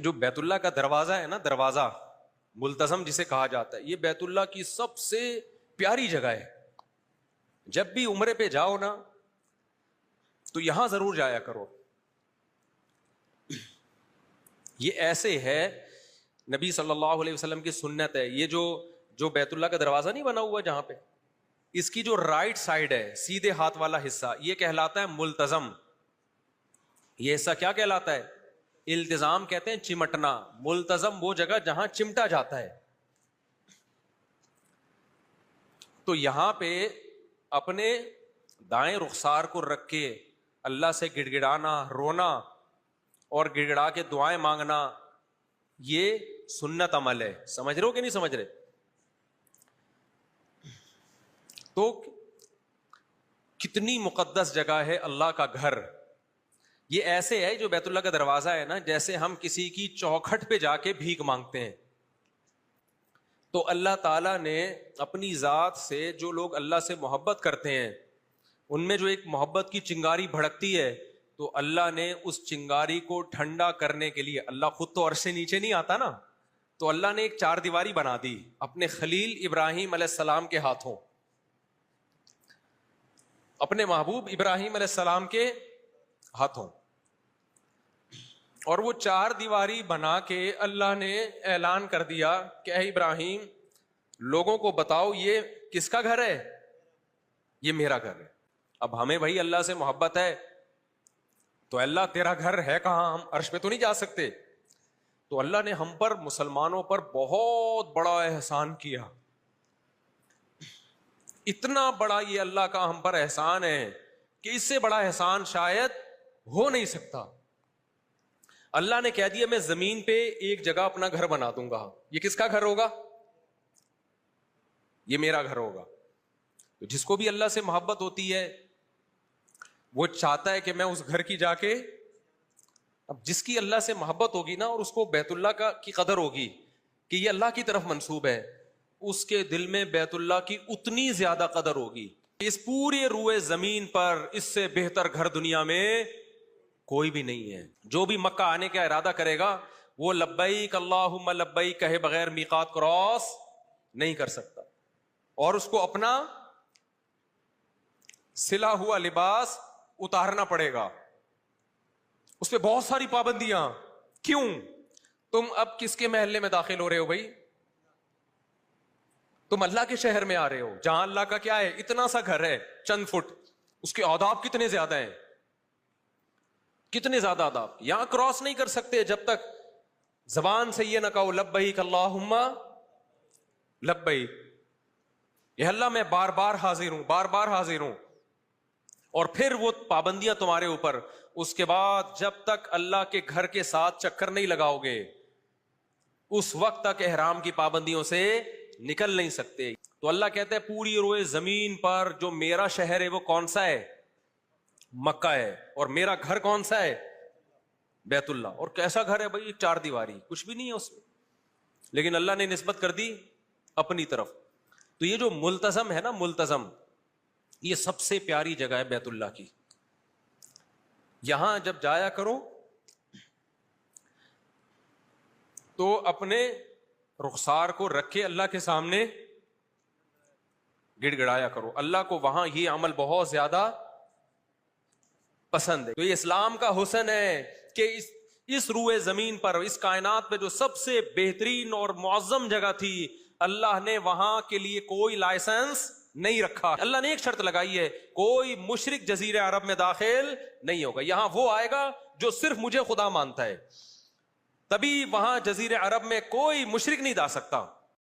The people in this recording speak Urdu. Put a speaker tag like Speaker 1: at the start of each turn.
Speaker 1: جو بیت اللہ کا دروازہ ہے نا، دروازہ ملتزم جسے کہا جاتا ہے، یہ بیت اللہ کی سب سے پیاری جگہ ہے. جب بھی عمرے پہ جاؤ نا تو یہاں ضرور جایا کرو. یہ ایسے ہے، نبی صلی اللہ علیہ وسلم کی سنت ہے. یہ جو بیت اللہ کا دروازہ نہیں بنا ہوا جہاں پہ، اس کی جو رائٹ سائڈ ہے، سیدھے ہاتھ والا حصہ، یہ کہلاتا ہے ملتزم. یہ حصہ کیا کہلاتا ہے؟ التزام کہتے ہیں چمٹنا. ملتزم وہ جگہ جہاں چمٹا جاتا ہے. تو یہاں پہ اپنے دائیں رخسار کو رکھ کے اللہ سے گڑ گڑانا، رونا اور گڑ گڑا کے دعائیں مانگنا، یہ سنت عمل ہے. سمجھ رہے ہو کہ نہیں سمجھ رہے؟ تو کتنی مقدس جگہ ہے اللہ کا گھر. یہ ایسے ہے، جو بیت اللہ کا دروازہ ہے نا، جیسے ہم کسی کی چوکھٹ پہ جا کے بھیک مانگتے ہیں. تو اللہ تعالیٰ نے اپنی ذات سے، جو لوگ اللہ سے محبت کرتے ہیں ان میں جو ایک محبت کی چنگاری بھڑکتی ہے، تو اللہ نے اس چنگاری کو ٹھنڈا کرنے کے لیے، اللہ خود تو عرش سے نیچے نہیں آتا نا، تو اللہ نے ایک چار دیواری بنا دی اپنے خلیل ابراہیم علیہ السلام کے ہاتھوں، اپنے محبوب ابراہیم علیہ السلام کے ہاتھوں. اور وہ چار دیواری بنا کے اللہ نے اعلان کر دیا کہ اے ابراہیم، لوگوں کو بتاؤ یہ کس کا گھر ہے؟ یہ میرا گھر ہے. اب ہمیں بھائی اللہ سے محبت ہے تو اللہ تیرا گھر ہے کہاں؟ ہم عرش پہ تو نہیں جا سکتے. تو اللہ نے ہم پر، مسلمانوں پر بہت بڑا احسان کیا. اتنا بڑا یہ اللہ کا ہم پر احسان ہے کہ اس سے بڑا احسان شاید ہو نہیں سکتا. اللہ نے کہہ دیا میں زمین پہ ایک جگہ اپنا گھر بنا دوں گا. یہ کس کا گھر ہوگا؟ یہ میرا گھر ہوگا. تو جس کو بھی اللہ سے محبت ہوتی ہے وہ چاہتا ہے کہ میں اس گھر کی جا کے، اب جس کی اللہ سے محبت ہوگی نا اور اس کو بیت اللہ کی قدر ہوگی کہ یہ اللہ کی طرف منسوب ہے، اس کے دل میں بیت اللہ کی اتنی زیادہ قدر ہوگی. اس پورے روئے زمین پر اس سے بہتر گھر دنیا میں کوئی بھی نہیں ہے. جو بھی مکہ آنے کا ارادہ کرے گا وہ لبیک اللہم لبیک کہے بغیر میقات کراس نہیں کر سکتا. اور اس کو اپنا سلا ہوا لباس اتارنا پڑے گا. اس پہ بہت ساری پابندیاں. کیوں؟ تم اب کس کے محلے میں داخل ہو رہے ہو بھائی؟ تم اللہ کے شہر میں آ رہے ہو جہاں اللہ کا کیا ہے؟ اتنا سا گھر ہے چند فٹ. اس کے آداب کتنے زیادہ ہیں، کتنے زیادہ آداب. یہاں کراس نہیں کر سکتے جب تک زبان سے یہ نہ کہو لبیک اللہم لبیک، یہ اللہ میں بار بار حاضر ہوں، بار بار حاضر ہوں. اور پھر وہ پابندیاں تمہارے اوپر. اس کے بعد جب تک اللہ کے گھر کے ساتھ چکر نہیں لگاؤ گے اس وقت تک احرام کی پابندیوں سے نکل نہیں سکتے. تو اللہ کہتا ہے پوری روئے زمین پر جو میرا شہر ہے وہ کون سا ہے؟ مکہ ہے. اور میرا گھر کون سا ہے؟ بیت اللہ. اور کیسا گھر ہے بھائی؟ چار دیواری، کچھ بھی نہیں ہے اس میں، لیکن اللہ نے نسبت کر دی اپنی طرف. تو یہ جو ملتزم ہے نا، ملتزم، یہ سب سے پیاری جگہ ہے بیت اللہ کی. یہاں جب جایا کرو تو اپنے رخسار کو رکھ کے اللہ کے سامنے گڑ گڑایا کرو. اللہ کو وہاں یہ عمل بہت زیادہ پسند ہے. تو یہ اسلام کا حسن ہے کہ اس روئے زمین پر، اس کائنات پہ جو سب سے بہترین اور معظم جگہ تھی، اللہ نے وہاں کے لیے کوئی لائسنس نہیں رکھا. اللہ نے ایک شرط لگائی ہے، کوئی مشرک جزیرہ عرب میں داخل نہیں ہوگا. یہاں وہ آئے گا جو صرف مجھے خدا مانتا ہے، تبھی وہاں جزیرہ عرب میں کوئی مشرک نہیں جا سکتا.